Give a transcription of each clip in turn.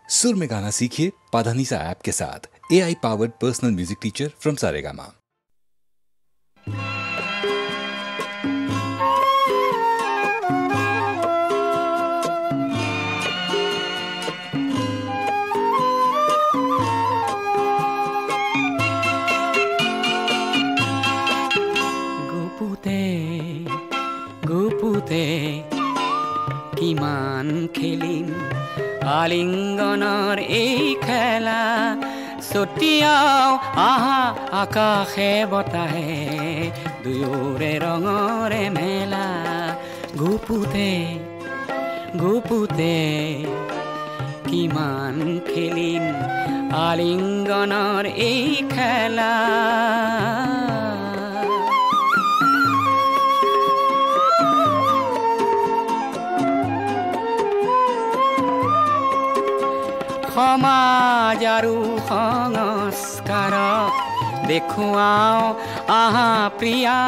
सुर में गाना सीखिए पाधानीसा ऐप के साथ। AI powered personal music teacher from Saregama. গুপুতে কিমান খেলিম আলিঙ্গনৰ এই খেলা ছটিয়াও আহা আকাশে বতাহে দুয়োৰে ৰঙৰে মেলা গুপুতে গুপুতে কিমান খেলিম আলিঙ্গনৰ এই খেলা সমাজ আৰু সংস্কাৰক দেখুৱাও আহা প্ৰিয়া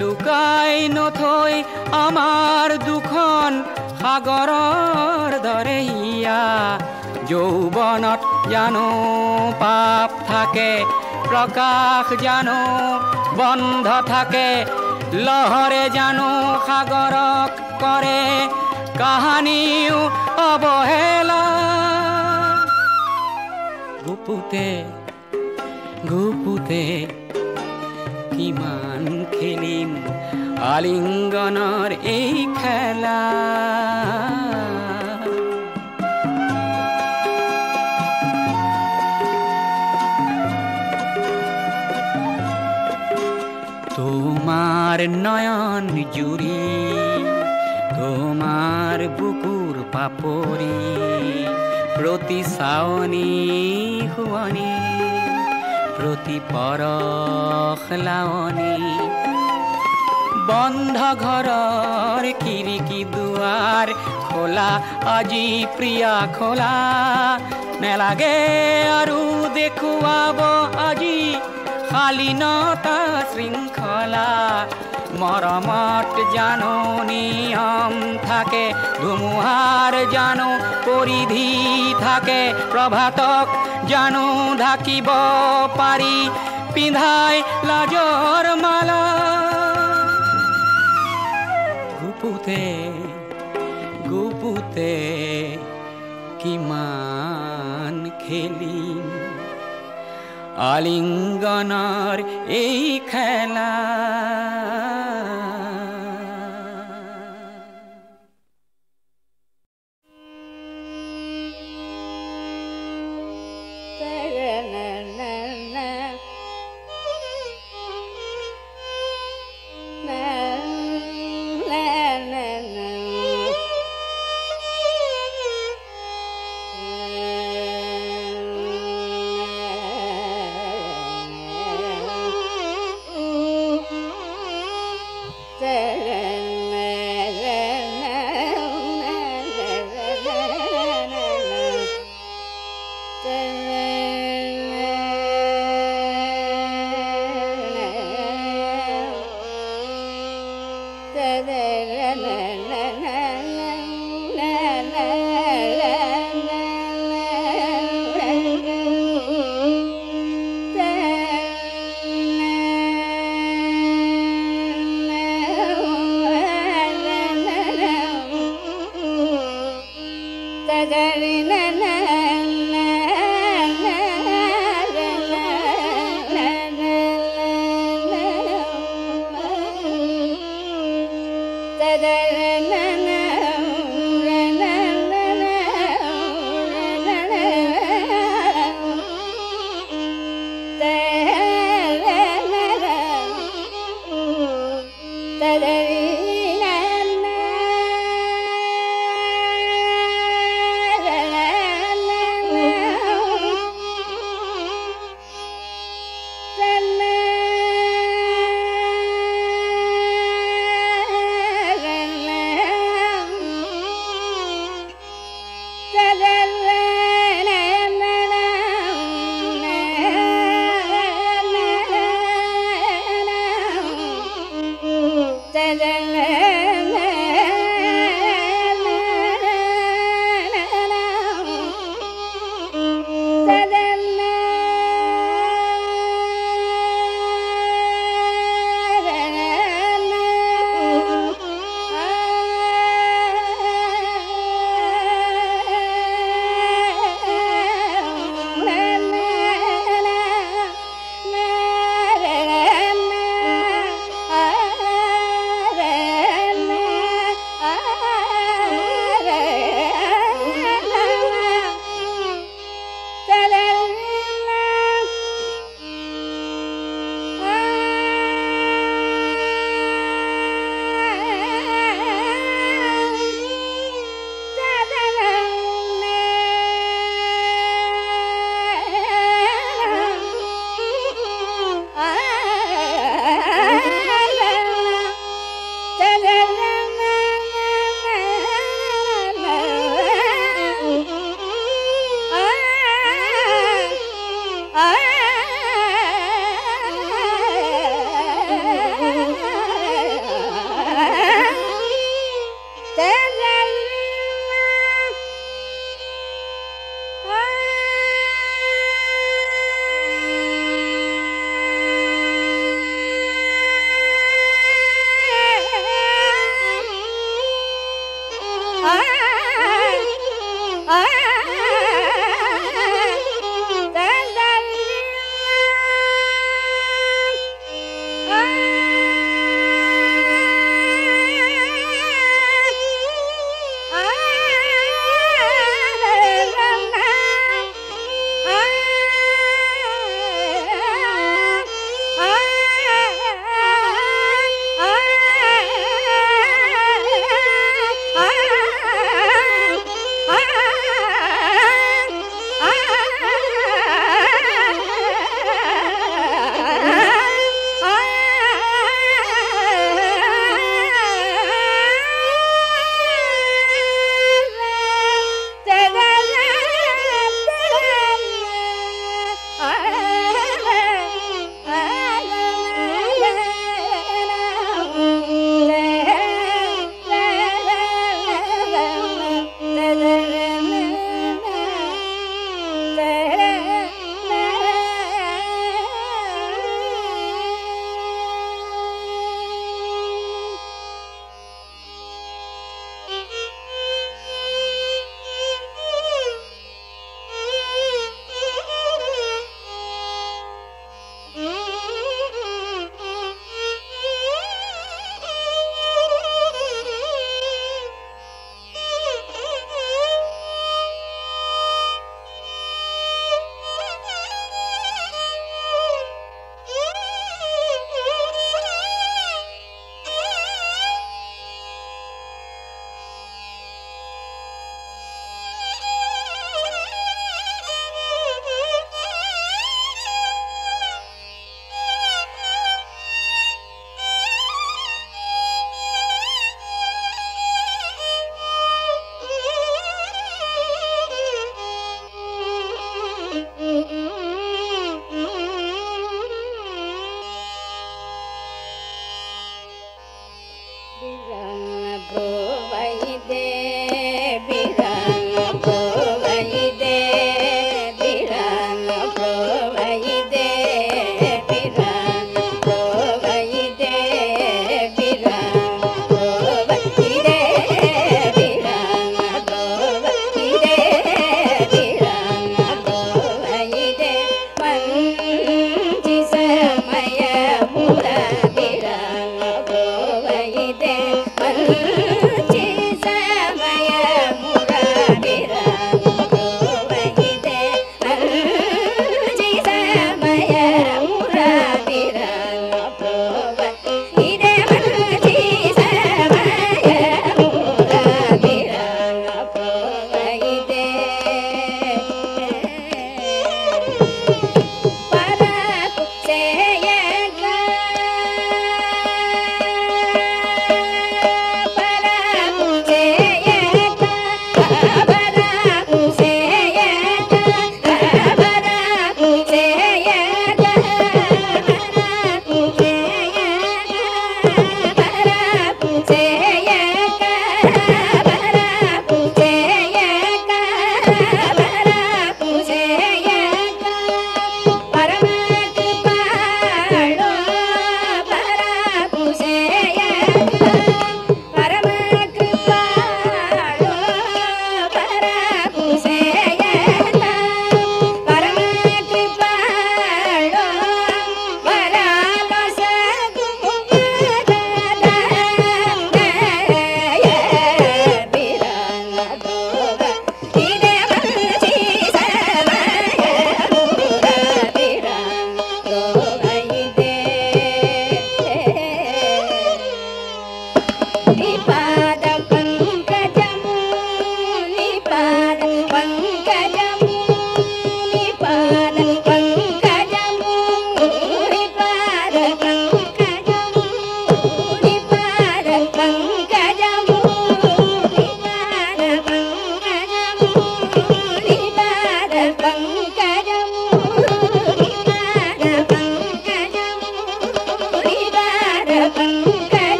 লুকাই নথৈ আমাৰ দুখন সাগৰৰ দৰে হিয়া যৌৱনত জানো পাপ থাকে প্ৰকাশ জানো বন্ধ থাকে লহৰে জানো সাগৰক কৰে কাহানিও অৱহেলা গুপুতে গুপুতে কিমান খেলিম আলিঙ্গনৰ এই খেলা তোমাৰ নয়ন জুড়ি তোমাৰ বুকুৰ পাপড়ি প্ৰতি চাৱনি শুৱনি প্ৰতি পৰশ লাৱনি বন্ধ ঘৰৰ খিৰিকী দুৱাৰ খোলা আজি প্ৰিয়া খোলা নেলাগে আৰু দেখুৱাব আজি শালীনতা শৃংখলা মৰমত জানো নিয়ম থাকে ধুমুহাৰ জানো পৰিধি থাকে প্ৰভাতক জানো ঢাকিব পাৰি পিন্ধাই লাজৰ মালা গুপুতে গুপুতে কিমান খেলিম আলিঙ্গনৰ এই খেলা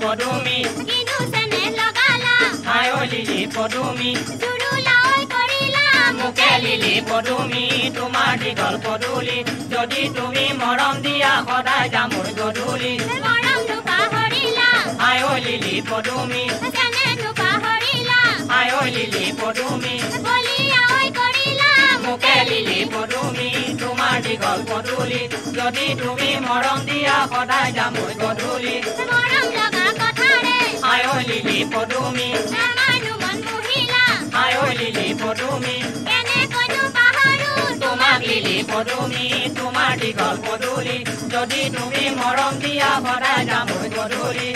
পদুমি কিনু সেনে লগালা আয় লিলি পদুমি জুৰুলা ঐ কৰিলা মুকে লিলি পদুমি তোমাৰ দীঘল পদুলি যদি তুমি মৰম দিয়া সদায় যামুৰ গধূলি মৰমটো পাহৰিলা আয় লিলি পদুমি সেনে তো পাহৰিলা আয় লিলি পদুমি বলিয়া ঐ কৰিলা মুকে লিলি পদুমি তোমাৰ দীঘল পদুলি যদি তুমি মৰম দিয়া সদায় যামুৰ গধূলি মৰম লগা কথাৰে আয় লিলি পদুমি আমানু মন মুহিলা আয় লিলি পদুমি কেনে কনো পাহৰু তোমাক লিলি পদুমি তোমাৰ দীঘল পদুলি যদি তুমি মৰম দিয়া সদায় যামুৰ গধূলি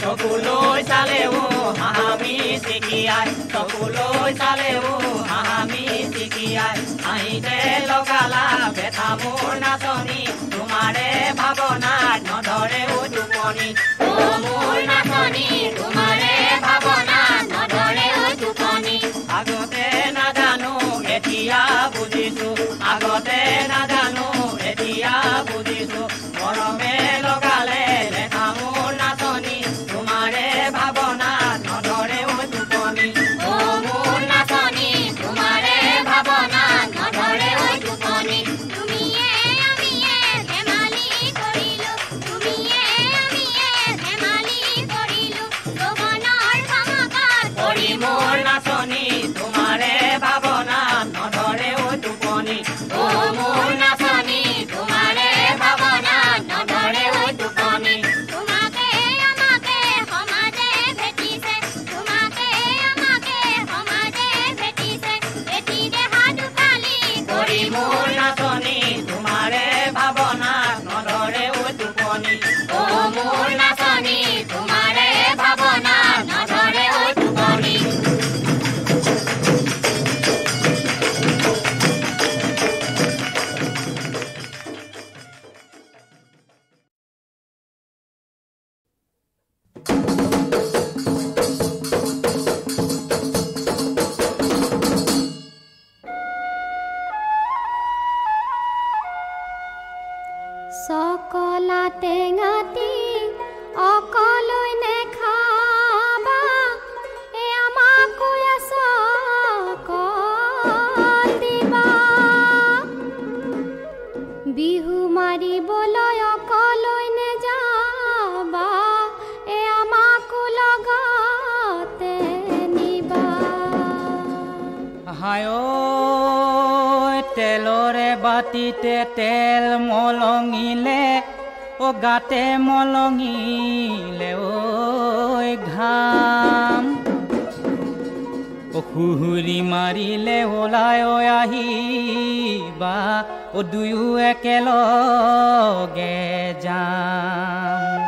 চকুলৈ চালেও হামি চিকিয়াই চকুলৈ চালেও হামি চিকিয়াই আহিতে লগালা বেথা মোৰ নাচনি তোমাৰে ভাৱনাত নধৰেও টোপনি ও মোৰ নাচনি তোমাৰে ভাৱনাত নধৰেও টোপনি আগতে নাজানো এতিয়া বুজিছো আগতে নাজানো এতিয়া বুজিছো মৰমে লগালে বেথা মোৰ নাচনি তোমাৰে ভাৱনাত নধৰেও টোপনি ও মোৰ নাচনি তোমাৰে ভাৱনাত নধৰেও টোপনি তুমিয়ে আমিয়ে ধেমালি কৰিলো তুমিয়ে আমিয়ে ধেমালি কৰিলো যৌৱনৰ ভমকাত কৰি মোৰ নাচনি তোমাৰে ভাৱনাত নধৰেও টোপনি ও মোৰ নাচনি তোমাৰে ভাৱনাত নধৰেও টোপনি তোমাকে আমাকে সমাজে ভেটি মোৰ নাচনী তোমাৰে ভাৱনা নধৰে ঐ টোপনি সকলা টেঙাতি অকলৈ নেখাবা এ আমাকো সকল দিবা বিহু মাৰিবলৈ অকলৈ নেযাবা এ আমাকো লগতে নিবা হায় তেলৰে বাতিতে তেল মলঙিলে ও গাতে মলঙিলে ঐ ঘাম ও হুহুৰি মাৰিলে ওলাই আহিবা ও দুয়ো একেলগে যাম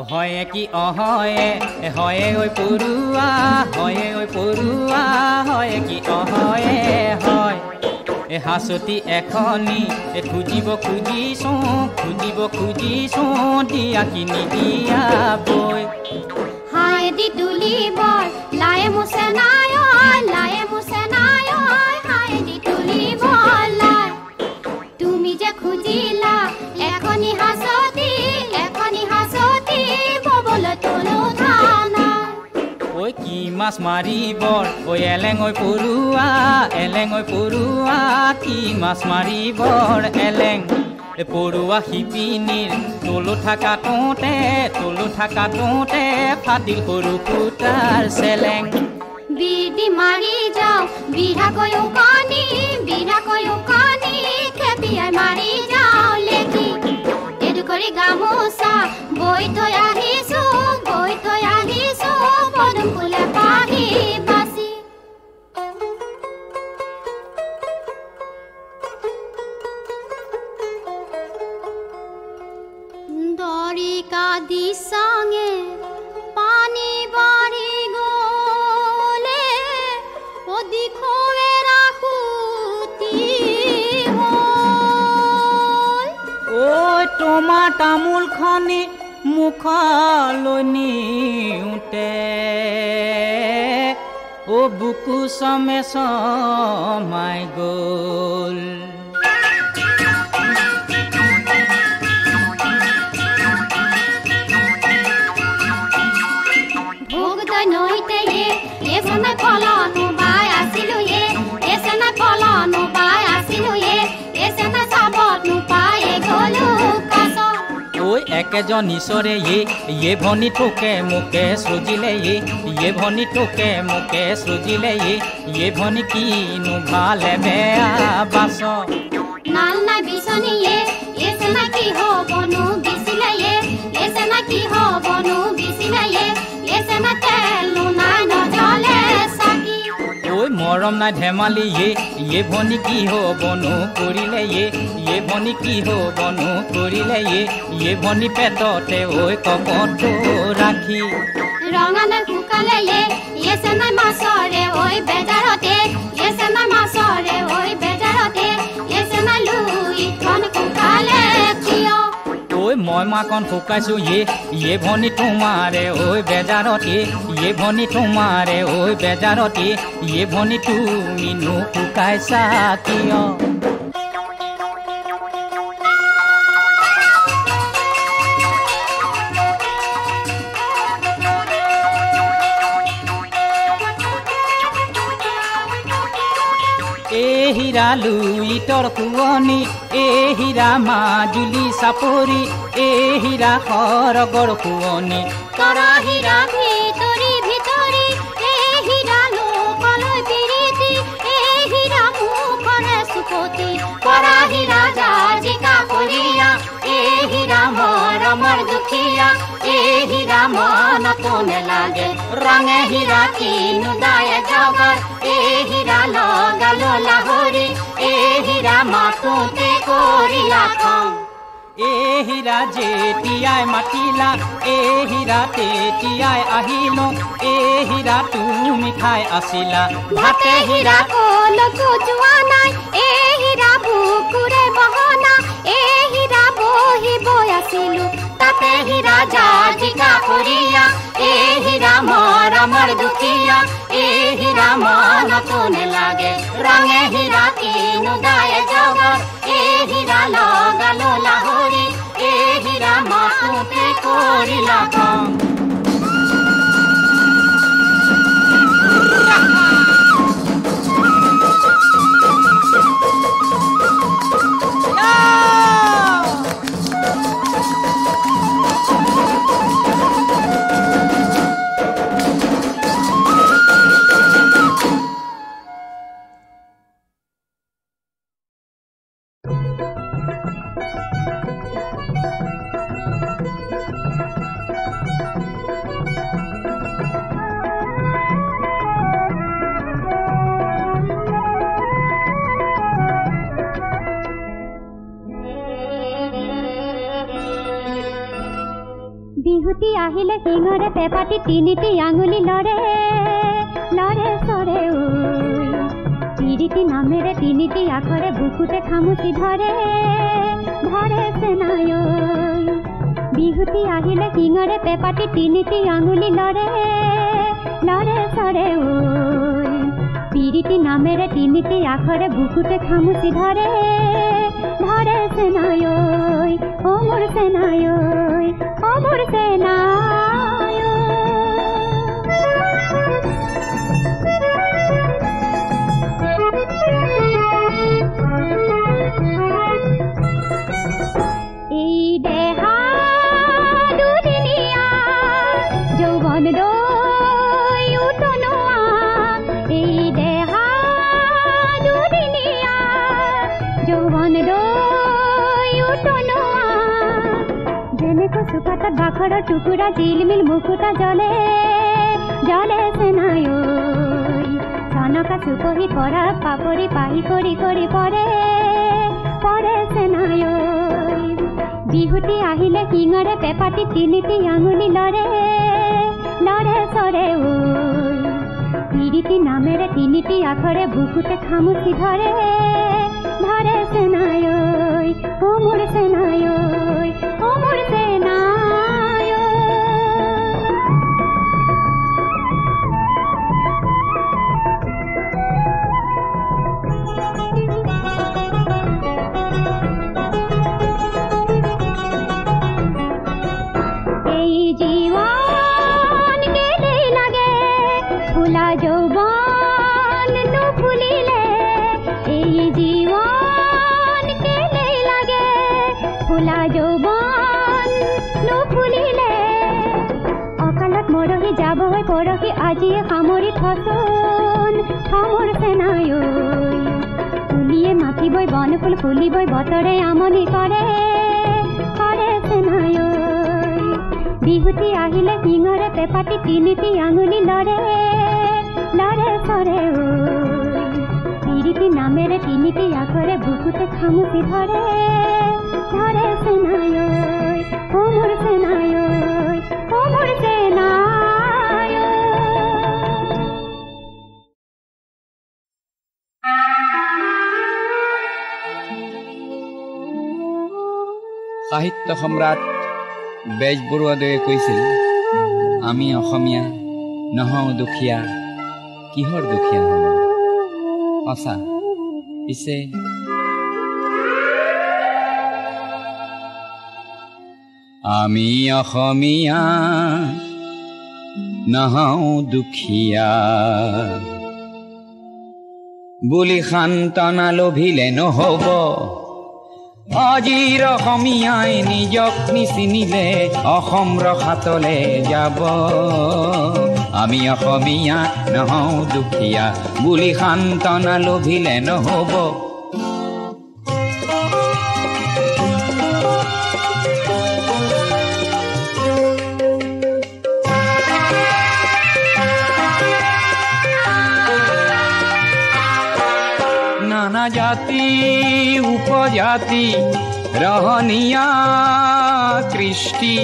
হয় কি অহয়ে হয়ে ঐ পৰুৱা হয়ে ঐ পৰুৱা হয় কি অহয়ে হয় এ হাঁচতি এখনি খুজিব খুজিছো দিয়া কিনি দিয়া বৈ হায় দি তুলিবৰ লায়ে মুছে নাই হায় দি তুলিবৰ লাই তুমি যে খুজিলা এখনি হাঁচতি ববলৈ তোলো ধানা ঐ কি মাছ মাৰিবৰ ঐ এলেং ঐ পৰুৱা কি মাছ মাৰিবৰ এলেং পৰুৱা শিপিনীৰ তলু থাকা তোঁতে ফাটিল সৰু ফুটাৰ চেলেং বিদি মাৰি যাওঁ বিৰাকৈ উকনি খেপিয়াই মাৰি যাওঁ লেকি এডুকৰি গামোচা বৈ থৈ আহিছো পদুম ফুলে পাহি বাচি দৰিকা দিচাঙে পানী বাঢ়ি গ'লে অদিখৰে ৰাখুতি হ'ল ঐ তোমাৰ তামোলখনি মুখলৈ নিওঁতে ও বুকু চমাই গ'ল ভোগ তই নৈতে এচনে ফলনো বাই আছিলো এচনে ফলনো বাই আছিলো এচনে চাবনো পাই গ'লো কাছ ঐ একেজন ঈশ্বৰে ইয়ে ভনী তোকে মোকে সৃজিলে ইয়ে ভনী তোকে মোকে সৃজিলে ইয়ে ভনী কিনো ভালে বেয়া বাচ নাল নাই বিচনীয়ে এচেনা কি হবনো বিচিলে এচেনা কি হবনো বিচিলে এচেনা তেলো নাই নজলে চাকি ঐ মৰম নাই ধেমালি ইয়ে ভনী কি হবনো কৰিলে ইয়ে ভনী কি হবনো কৰিলে ইয়ে ভনী পেটতে ঐ কপটো ৰাখি ৰঙা নাই শুকালে এচেনা মাছৰে ঐ বেজাৰতে এচেনা মাছৰে ঐ বেজাৰতে এচেনা লুই ধন শুকালে কিয় ঐ মই মাকন শুকাইছো ইয়ে ভনী তোমাৰে ঐ বেজাৰতে ইয়ে ভনী তোমাৰে ঐ বেজাৰতে ইয়ে ভনী তুমিনো শুকাইছা কিয় হীৰা লুইটৰ শুৱনি হীৰা মাজুলী চাপৰি হীৰা সৰগৰ শুৱনি তৰা হীৰা ভিতৰি হীৰা লোকলৈ বিৰিতি হীৰা মুখৰে সুপতি পৰা হীৰা জাজিকা কৰিয়া হীৰা মৰমৰ দুখীয়া হীৰা মনতো নেলাগে ৰঙে হীৰা কিনো দায়ে জগত এই হীৰা লগালো লাহৰি এই হীৰা মাতোতে কৰিলা খং এই হীৰা যেতিয়াই মাতিলা এই হীৰা তেতিয়াই আহিলো এই হীৰা তুমি খাই আছিলা ভাতে হীৰা কলকো যোৱা নাই এই হীৰা বুকুৰে বহনা এই হীৰা বহিব আছিলো তাতে হীৰা জাজিকা কৰিয়া এই হীৰা মৰমৰ দুখীয়া এই হীৰা মনতো নেলাগে ৰঙে হীৰা কিনো দায়ে জগত এই হীৰা লগালো লাহৰি এই হীৰা মাতোতে কৰিলা খং বিহুতি আহিলে সিঙৰে পেপাটি তিনিটি আঙুলি লৰে লৰে সৰে পিৰিতি নামেৰে তিনিটি আখৰে বুকুতে খামুচি ধৰে ধৰে সেনায় বিহুতি আহিলে সিঙৰে পেপাটি তিনিটি আঙুলি লৰে লৰে সৰে পিৰিতি নামেৰে তিনিটি আখৰে বুকুতে খামুচি ধৰে ধৰে সেনায় ও মোৰ সেনায় অমর সেনায় এই দেহা দুদিনিয়া যৌবন দই উঠনোয়া এই দেহা দুদিনিয়া যৌবন দই উঠনোয়া যেনেকো সুপাতাত বাখৰৰ টুকুৰা জিলমিল মুকুতা জ্বলে জ্বলে সেনায় চনকা চুপহি পৰা পাপৰি পাহি কৰি কৰি পৰে পৰে সেনায় বিহুতি আহিলে সিঙৰে পেপাটি তিনিটি আঙুলি লৰে লৰে সৰে পিৰিতি নামেৰে তিনিটি আখৰে বুকুতে খামুচি ধৰে ধৰে সেনায় ও মোৰ সেনায় ও মোৰ সেনায় এই জীবন কেলেই লাগে ফুলা যৌবন নুফুলিলে এই জীবন কেলেই লাগে ফুলা যৌবন নুফুলিলে অকালত মৰহি যাবই পৰহি আজিয়ে সামৰি থচোন সামৰ সেনায় ফুলিয়ে মাতিবই বনফুল ফুলিবই বতৰে আমনি কৰে কৰে সেনায় বিহুতি আহিলে সিঙৰে পেপাটি তিনিটি আঙুলি লৰে লৰে সৰে পিৰিতি নামেৰে তিনিটি আখৰে বুকুতে খামুচি ধৰে ধৰে সেনায় ও মোৰ সেনায় ও মোৰ সেনায় সাহিত্য সম্ৰাট বেজবৰুৱাদেৱে কৈছিল আমি অসমীয়া নহওঁ দুখীয়া কিহৰ দুখীয়া হওঁ সঁচা পিছে আমি অসমীয়া নহওঁ দুখীয়া বুলি সান্তনা লভিলে নহ'ব আজিৰ অসমীয়াই নিজক নিচিনিলে অসম ৰসাতলে যাব আমি অসমীয়া নহওঁ দুখীয়া বুলি সান্তনা লভিলে নহ'ব উপজাতি ৰহনীয়া কৃষ্টি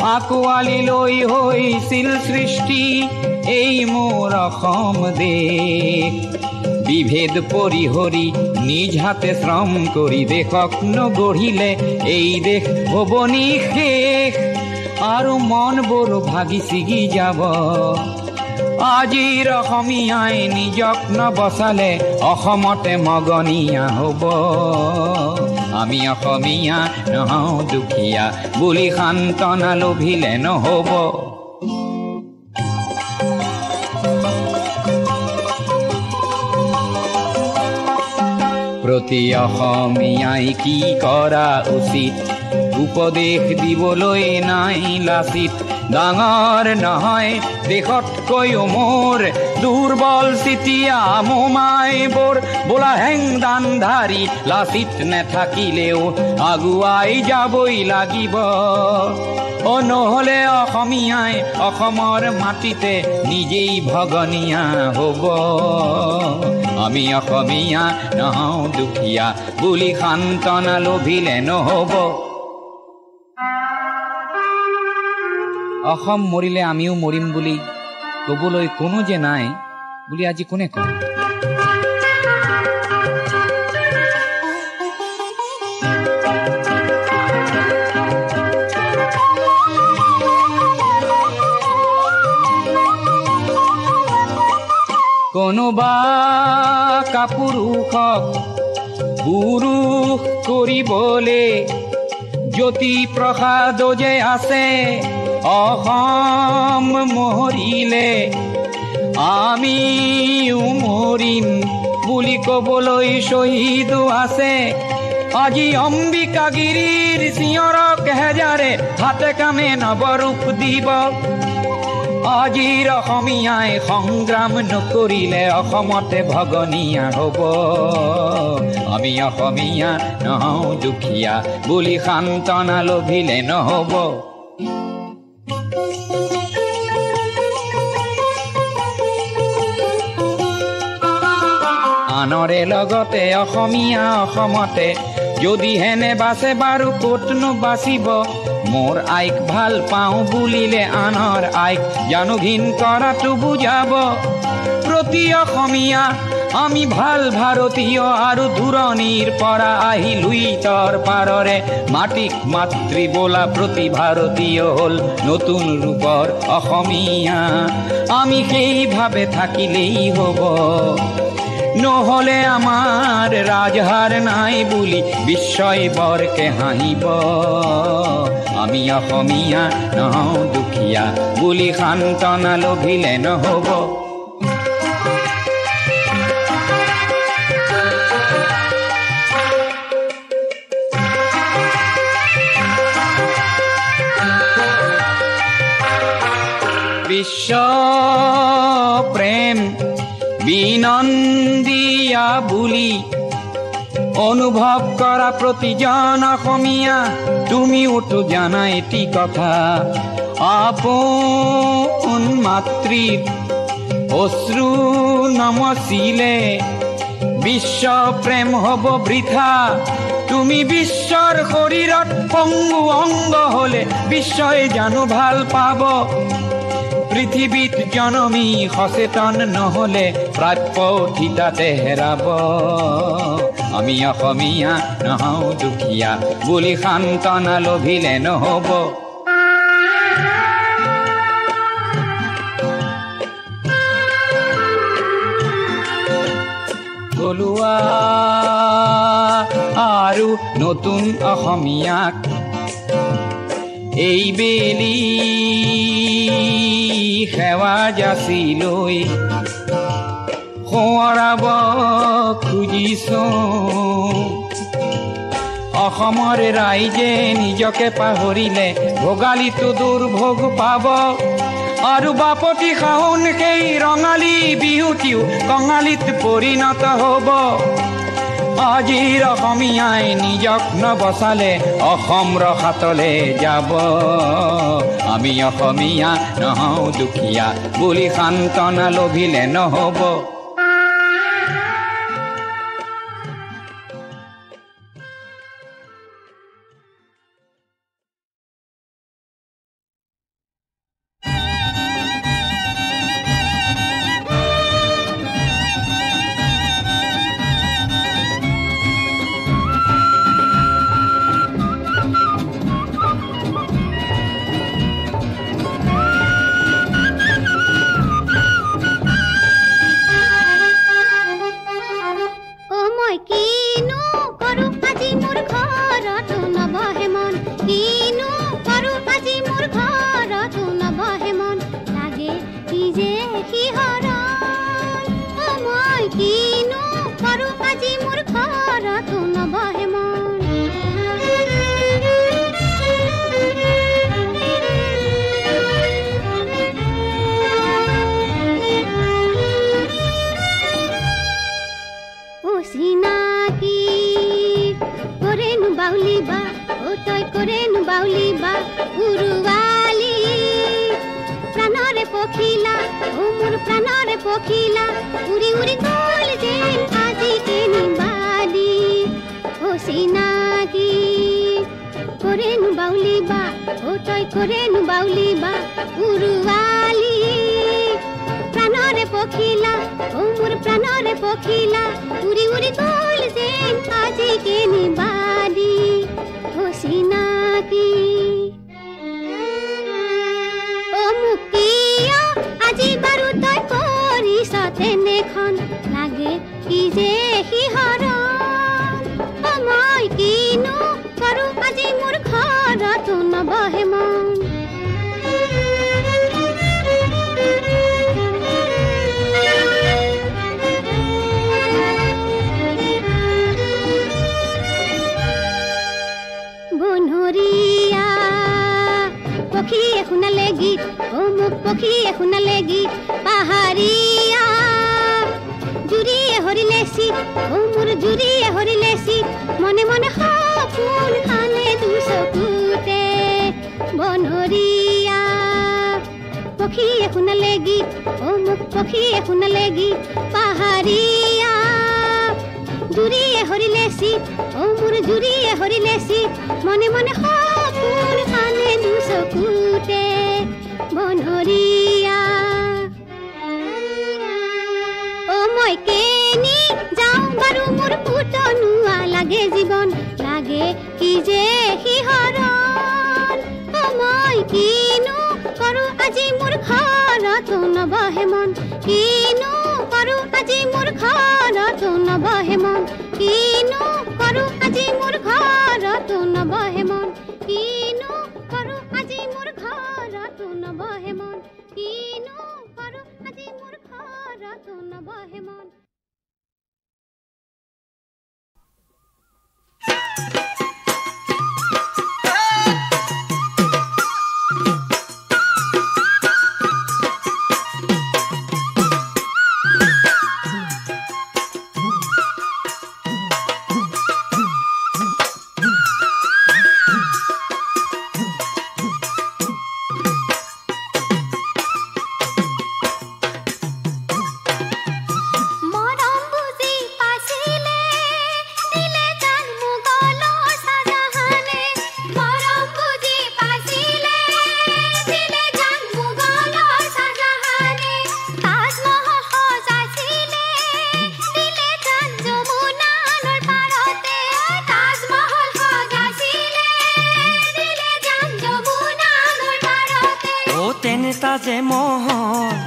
আঁকোৱালি লৈ হৈছিল সৃষ্টি এই মোৰ অসম দেশ বিভেদ পৰিহৰি নিজ হাতে শ্ৰম কৰি দেশক নগঢ়িলে এই দেশ হ'ব নিশেষ আৰু মনবোৰ ভাগি ছিগি যাব আজিৰ অসমীয়াই নিজক নবচালে অসমতে মগনীয়া হ'ব আমি অসমীয়া নহওঁ দুখীয়া বুলি সান্তনা লভিলে নহ'ব প্ৰতি অসমীয়াই কি কৰা উচিত উপদেশ দিবলৈ নাই লাচিত ডাঙৰ নহয় দেশতকৈও মোৰ দুৰ্বল চিতিয়া মোমাইবোৰ বোলা হেংদান ধাৰি লাচিত নেথাকিলেও আগুৱাই যাবই লাগিব নহ'লে অসমীয়াই অসমৰ মাটিতে নিজেই ভগনীয়া হ'ব আমি অসমীয়া নহওঁ দুখীয়া বুলি সান্তনা লভিলে নহ'ব অসম মৰিলে আমিও মৰিম বুলি ক'বলৈ কোনো যে নাই বুলি আজি কোনে কয় কোনোবা কাপুৰুষক পুৰুষ কৰিবলে জ্যোতি প্ৰসাদ যে আছে অসম মৰিলে আমিও মৰিম বুলি ক'বলৈ শ্বহীদ আছে আজি অম্বিকাগিৰিৰ চিঞৰক হেজাৰে হাতে কামে নৱৰূপ দিব আজিৰ অসমীয়াই সংগ্ৰাম নকৰিলে অসমতে ভগনীয়া হ'ব আমি অসমীয়া নহওঁ দুখীয়া বুলি সান্তনা লভিলে নহ'ব আনৰে লগতে অসমীয়া অসমতে যদি হেনে বাছে বাৰু ক'তনো বাচিব মোৰ আইক ভাল পাওঁ বুলিলে আনৰ আইক জানো ঘিণ কৰাটো বুজাব প্ৰতি অসমীয়া আমি ভাল ভাৰতীয় আৰু দূৰণিৰ পৰা আহি লুইতৰ পাৰৰে মাটিক মাতৃ বোলা প্ৰতি ভাৰতীয় হ'ল নতুন ৰূপৰ অসমীয়া আমি সেইভাৱে থাকিলেই হ'ব নহ'লে আমাৰ ৰাজহাৰ নাই বুলি বিশ্বই বৰকে হাঁহিব আমি অসমীয়া নহওঁ দুখীয়া বুলি সান্তনা লভিলে নহ'ব বিশ্ব প্ৰেম বিনন্দিয়া বুলি অনুভৱ কৰা প্ৰতিজন অসমীয়া তুমিওতো জানা এটি কথা আপোন মাতৃৰ অশ্ৰু নমচিলে বিশ্ব প্ৰেম হ'ব বৃথা তুমি বিশ্বৰ শৰীৰত পংগু অংগ হ'লে বিশ্বই জানো ভাল পাব পৃথিৱীত জনমী সচেতন নহ'লে প্ৰাপ্যঠিতাতে হেৰাব আমি অসমীয়া নহওঁ দুখীয়া বুলি সান্তনা লভিলে নহ'ব থলুৱা আৰু নতুন অসমীয়াক এই বেলি সেৱা যাচি লৈ সোঁৱৰাব খুজিছো অসমৰ ৰাইজে নিজকে পাহৰিলে ভোগালীটো দুৰ্ভোগ পাব আৰু বাপতি শাওন সেই ৰঙালী বিহুটিও কঙালীত পৰিণত হ'ব আজিৰ অসমীয়াই নিজক নবচালে অসম ৰসাতলে যাব আমি অসমীয়া নহওঁ দুখীয়া বুলি সান্তনা লভিলে নহ'ব বাউলি বা ও তই কৰেনো বাউলি বা উৰুৱালি প্ৰাণৰে পখিলা ও মোৰ প্ৰাণৰে পখিলা উৰি উৰি গ'ল যেন আজি কেনিবালি ও চিনাকি কৰেনো বাউলি বা ও তই কৰেনো বাউলি বা উৰুৱালি প্ৰাণৰে পখিলা ও মোৰ প্ৰাণৰে পখিলা উৰি উৰি গ'ল যেন আজি কেনিবালি ও চিনাকি ও মুকিয়া আজি বাৰু তই কৰিছ তেনেখন লাগে কি যে সিহৰণ ও মই কিনো কৰো আজি মোৰ ঘৰতো নবহে মন বনৰীয়া পক্ষীয়ে শুনালে গীত ও মোক পক্ষীয়ে শুনালে গীত পাহাৰীয়া জুৰিয়ে হৰিলে চিত ও মোৰ জুৰিয়ে হৰিলে চিত মনে মনে সপোন খানে দুচকুতে বনৰীয়া পক্ষীয়ে শুনালে গীত ও মোক পক্ষীয়ে শুনালে গীত পাহাৰীয়া জুৰিয়ে হৰিলে চিত ও মোৰ জুৰিয়ে হৰিলে চিত মনে মনে সপোন খানে দুচকুতে বনৰীয়া ও মই কেনি যাওঁ বাৰু মোৰ পুতনুৱা লাগে জীৱন লাগে কি যে সিহৰণ ও মই কিনো কৰো আজি মোৰ ঘৰতো নবহে মন কিনো কৰো আজি মোৰ ঘৰতো নবহে মন কিনো কৰো আজি মোৰ ঘৰতো নবহে মন কিনো কৰো আজি মোৰ ঘৰতো নবহে মন কিনো কৰো আজি মোৰ ঘৰতো নবহে মন তাজে মোহন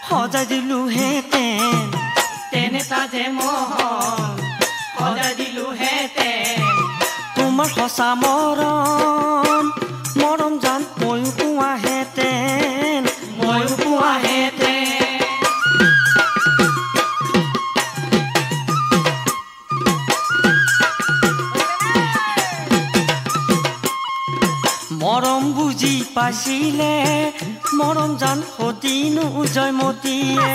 সজাই দিলো হেতেন তেনে তাজে মোহন সজাই দিলো হেতেন তোমাৰ সঁচা মৰম মৰম জান ময়ো পোৱা হেতেন ময়ো পোৱা হেতেন মৰম বুজি পাইছিলে মৰম জান সতিনো জয়মতীয়ে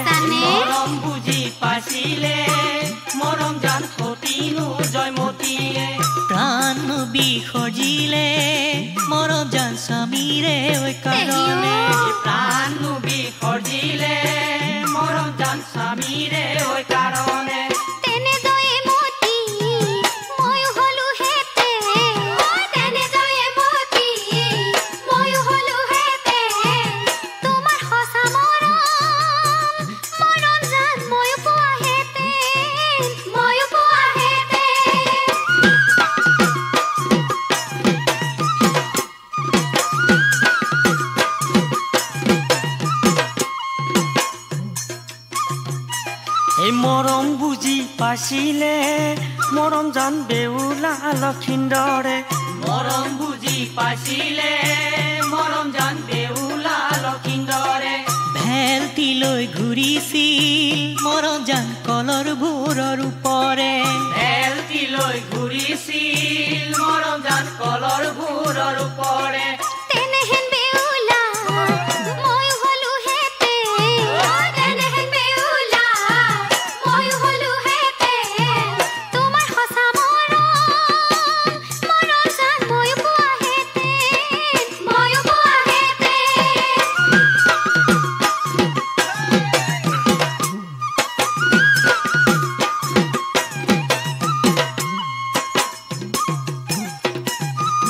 মৰম বুজি পাইছিলে মৰম জান সতিনো জয়মতীয়ে প্ৰাণ বিসৰ্জিলে মৰম জান স্বামীৰে ঐ কাৰণে প্ৰাণ বিসৰ্জিলে মৰম জান স্বামীৰে ঐ কাৰণে মৰম বুজি পাইছিলে মৰম জান বেউলা লক্ষিন্দৰে মৰম বুজি পাইছিলে মৰম জান বেউলা লক্ষিন্দৰে ভেলটিলৈ ঘূৰিছিল মৰম জান কলৰ ভোৰৰ ওপৰে ভেলটিলৈ ঘূৰিছিল মৰম জান কলৰ ভোৰৰ ওপৰে মৰম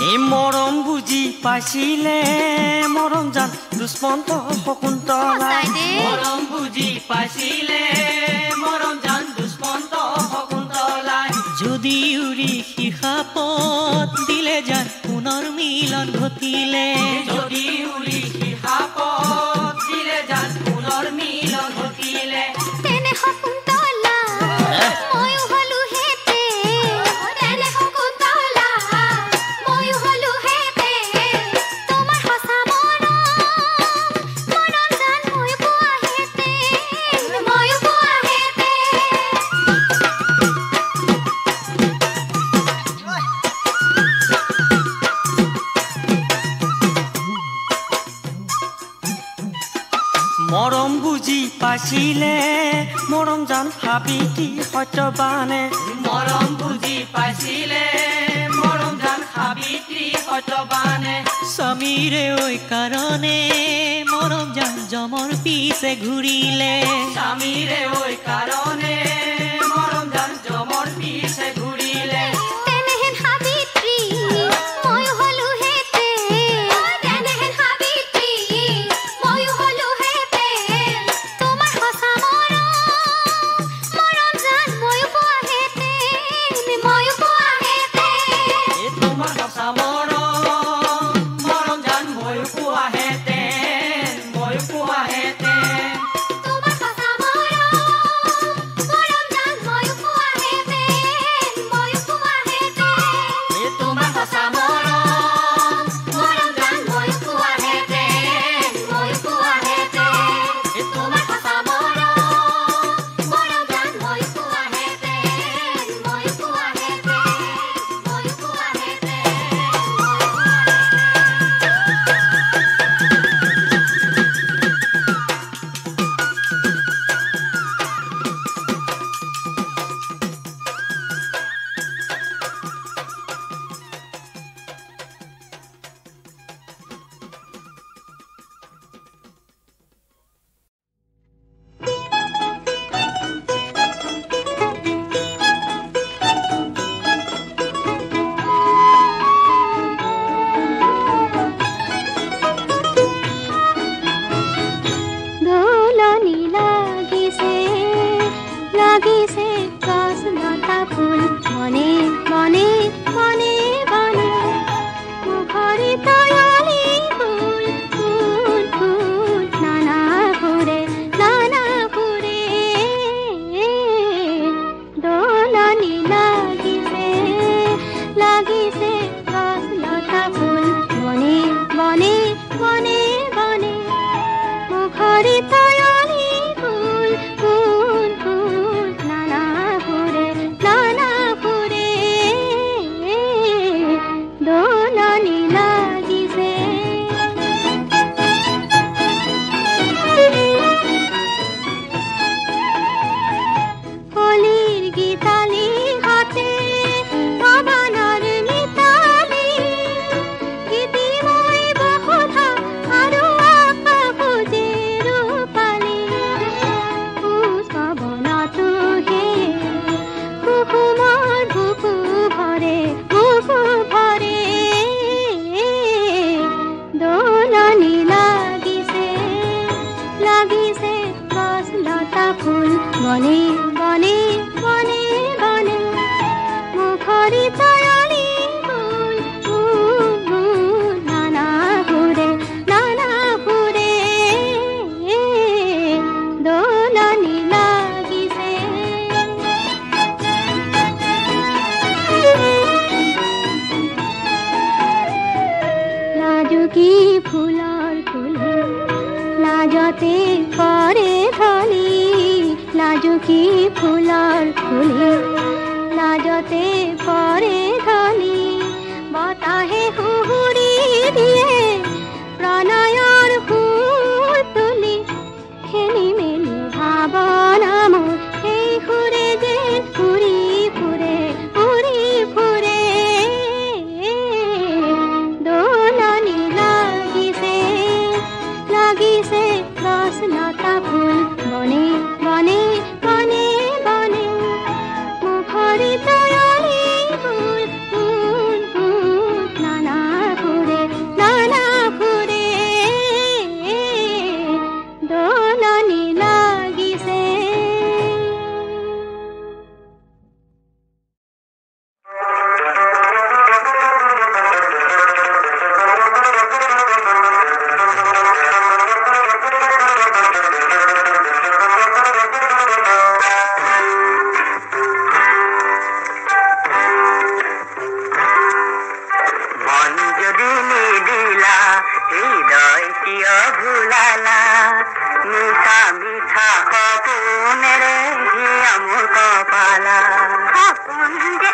এই মৰম বুজি পাইছিলে মৰম জান দুষ্মন্ত শকুন্তলাই মৰম বুজি পাইছিলে মৰম জান দুষ্মন্ত শকুন্তলাই যদি উৰি শিখাপত দিলে জান পুনৰ মিলন ঘটিলে যদি উৰি শিখাপত দিলে জান পুনৰ মিলন ঘটিলে তেনে শকুন্তলা ময়ো হলো হেতে তেনে শকুন্তলা ময়ো হলো হেতে তোমাৰ সঁচা মৰম জান ময়ো পোৱা হেতে ময়ো পোৱা হেতে মৰম বুজি পাইছিলে মৰম জান সাবিত্ৰী সত্যবানে মৰম বুজি পাইছিলে মৰম জান সাবিত্ৰী সত্যবানে স্বামীৰে ঐ কাৰণে মৰম জান জমৰ পিছে ঘূৰিলে স্বামীৰে ঐ কাৰণে মৰম জান জমৰ পিছে ঘূৰিলে তেনেহেন সাবিত্ৰী ময়ো হলো হেতে তেনেহেন সাবিত্ৰী ময়ো হলো হেতে তোমাৰ সঁচা মৰম জান ময়ো পোৱা হেতে ময়ো পোৱা হেতে এই তোমাৰ সঁচা মৰম জান ময়ো পোৱা হেঁতেন ময়ো পোৱা হেঁতেন তোমাৰ সঁচা মৰম জান ময়ো পোৱা হেতে ময়ো পোৱা হেতে এই তোমাৰ সঁচা মৰম জান ময়ো পোৱা হেঁতেন ময়ো পোৱা হেঁতেন এই তোমাৰ সঁচা মৰম জান ময়ো পোৱা হেতে ময়ো পোৱা হেতে ময়ো পোৱা হেতে দোলনি লাগিছে লাগিছে গছ লতা ফুল মনে মনে মনে বনে মুখৰিত তৰালি ফুল ফুল ফুল নানা ফুৰে দোলনি লাগিছে লাগিছে গছ লতা ফুল মনে মনে মনে বনে মুখৰিত তৰালি ফুল ফুল ফুল নানা ফুৰে দোলনি লাগিছে হলিৰ গীতালি হাতে পৱনৰ মিতালি গীতিময় বসুধা আৰু আকাশে ৰূপালী পুষ্পবনতো হে কুসুমৰ বুকু ভৰে দোলনি লাগিছে লাগিছে গছ লতা ফুল বনে বনে বনে বনে মুখৰিত তৰালি ফুল ফুল ফুল নানা ফুৰে দোলনি লাগিছে লাজুকী ফুলৰ ফুলি লাজতে পৰে ধনী লাজুকী ফুলৰ ফুলি লাজতে পৰে ধনী বতাহে সুহুৰি দিয়ে প্ৰণয়ৰ ফুল তুলি খেলি মেলি ভাৱনা মোৰ সেই সুৰে যেন উৰি ফুৰে দোলনি লাগিছে লাগিছে গছ লতা ফুল বনে বনে বনে বনে মুখৰিত তৰালি ফুল হৃদয় কিয় ভুলালা মিঠা মিঠা সপোনেৰে হিয়া মোৰ কপালা সপোন যে